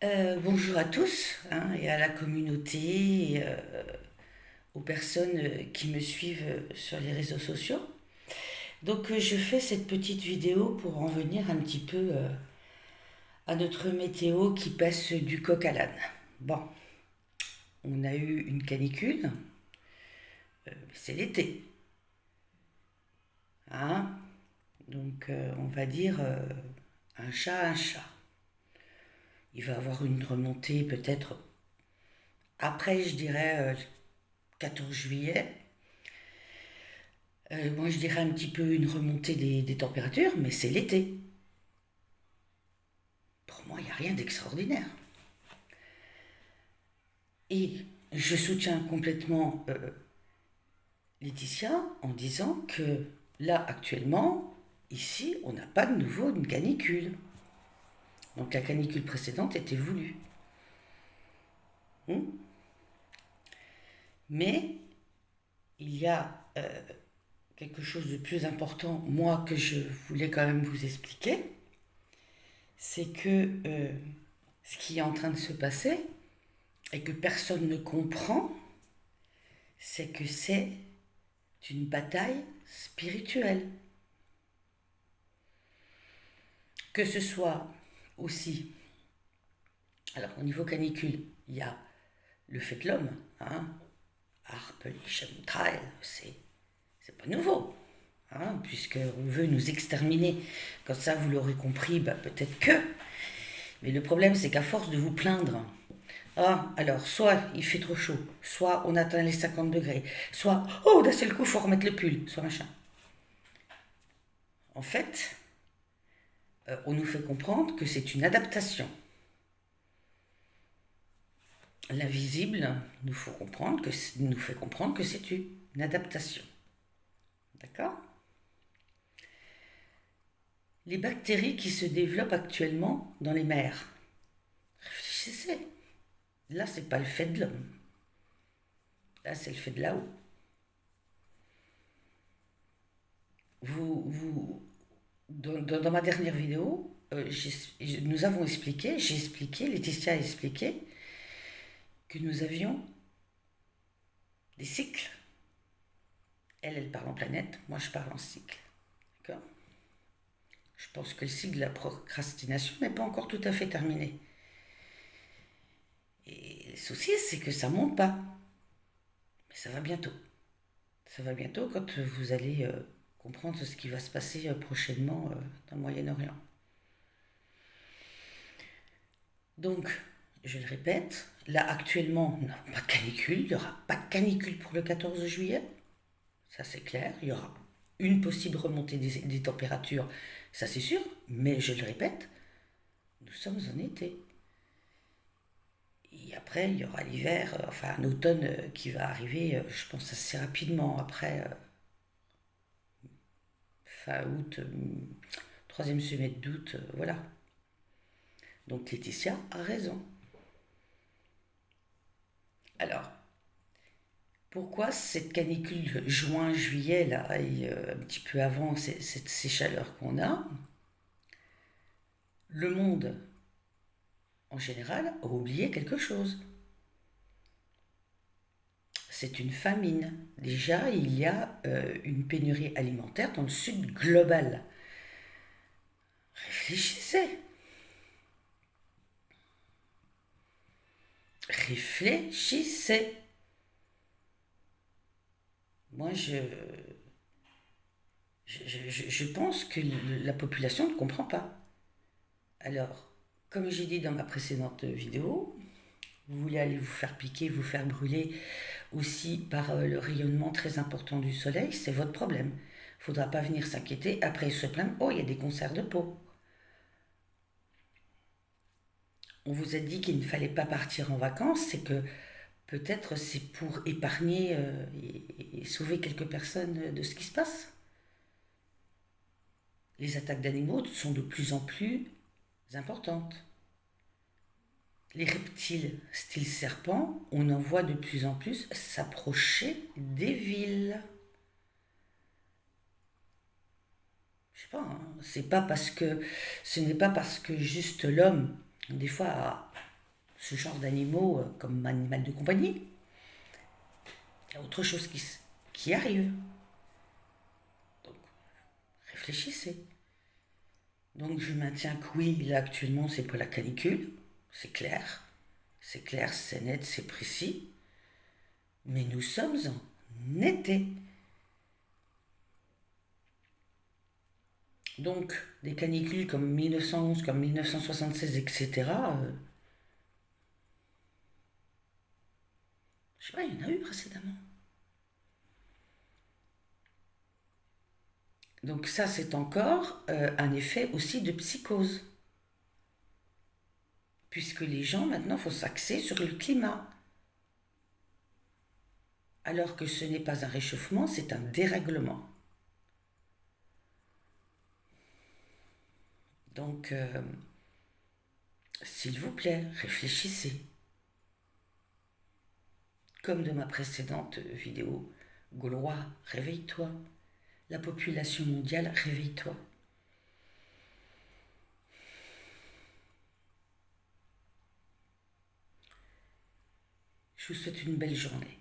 Bonjour à tous hein, et à la communauté, aux personnes qui me suivent sur les réseaux sociaux. Je fais cette petite vidéo pour en venir un petit peu à notre météo qui passe du coq à l'âne. Bon, on a eu une canicule, c'est l'été, hein, on va dire un chat, un chat. Il va avoir une remontée peut-être après, je dirais, 14 juillet. Moi, je dirais un petit peu une remontée des températures, mais c'est l'été. Pour moi, il n'y a rien d'extraordinaire. Et je soutiens complètement Laetitia en disant que là, actuellement, ici, on n'a pas de nouveau une canicule. Donc la canicule précédente était voulue. Hmm. Mais il y a quelque chose de plus important, moi, que je voulais quand même vous expliquer, c'est que ce qui est en train de se passer et que personne ne comprend, c'est que c'est une bataille spirituelle. Que ce soit aussi, alors au niveau canicule, il y a le fait de l'homme, hein, Harpe, chemtrail, c'est pas nouveau, hein, puisqu'on veut nous exterminer. Comme ça, vous l'aurez compris, bah, peut-être que. Mais le problème, c'est qu'à force de vous plaindre, ah, alors, soit il fait trop chaud, soit on atteint les 50 degrés, soit, oh, d'un seul coup, il faut remettre le pull, soit machin. En fait, on nous fait comprendre que c'est une adaptation. L'invisible nous fait comprendre que c'est une adaptation. D'accord? Les bactéries qui se développent actuellement dans les mers. Réfléchissez. Là, c'est pas le fait de l'homme. Là, c'est le fait de là-haut. Dans ma dernière vidéo, nous avons expliqué, j'ai expliqué, Laetitia a expliqué que nous avions des cycles. Elle parle en planète, moi je parle en cycle. D'accord? Je pense que le cycle de la procrastination n'est pas encore tout à fait terminé. Et le souci, c'est que ça monte pas. Mais ça va bientôt. Ça va bientôt quand vous allez comprendre ce qui va se passer prochainement dans le Moyen-Orient. Donc, je le répète, là actuellement, on n'a pas de canicule, il n'y aura pas de canicule pour le 14 juillet, ça c'est clair, il y aura une possible remontée des températures, ça c'est sûr, mais je le répète, nous sommes en été. Et après, il y aura l'hiver, enfin un automne qui va arriver, je pense assez rapidement, après fin août, troisième semaine d'août, voilà. Donc Laetitia a raison. Alors, pourquoi cette canicule juin-juillet, là, et un petit peu avant ces chaleurs qu'on a, le monde, en général, a oublié quelque chose. C'est une famine. Déjà, il y a une pénurie alimentaire dans le sud global. Réfléchissez. Réfléchissez. Moi, je pense que la population ne comprend pas. Alors, comme j'ai dit dans ma précédente vidéo, vous voulez aller vous faire piquer, vous faire brûler aussi par le rayonnement très important du soleil, c'est votre problème. Il ne faudra pas venir s'inquiéter après se plaindre, oh, il y a des cancers de peau. On vous a dit qu'il ne fallait pas partir en vacances, c'est que peut-être c'est pour épargner et sauver quelques personnes de ce qui se passe. Les attaques d'animaux sont de plus en plus importantes. Les reptiles, style serpent, on en voit de plus en plus s'approcher des villes. Je sais pas, hein, ce n'est pas parce que juste l'homme, des fois, ce genre d'animaux comme animal de compagnie. Il y a autre chose qui arrive. Donc, réfléchissez. Donc, je maintiens que oui, là actuellement, c'est pas la canicule. C'est clair. C'est clair, c'est net, c'est précis. Mais nous sommes en été. Donc, des canicules comme 1911, comme 1976, etc., je sais pas, il y en a eu précédemment. Donc ça, c'est encore un effet aussi de psychose. Puisque les gens, maintenant, faut s'axer sur le climat. Alors que ce n'est pas un réchauffement, c'est un dérèglement. Donc, s'il vous plaît, réfléchissez. Comme de ma précédente vidéo, Gaulois, réveille-toi. La population mondiale, réveille-toi. Je vous souhaite une belle journée.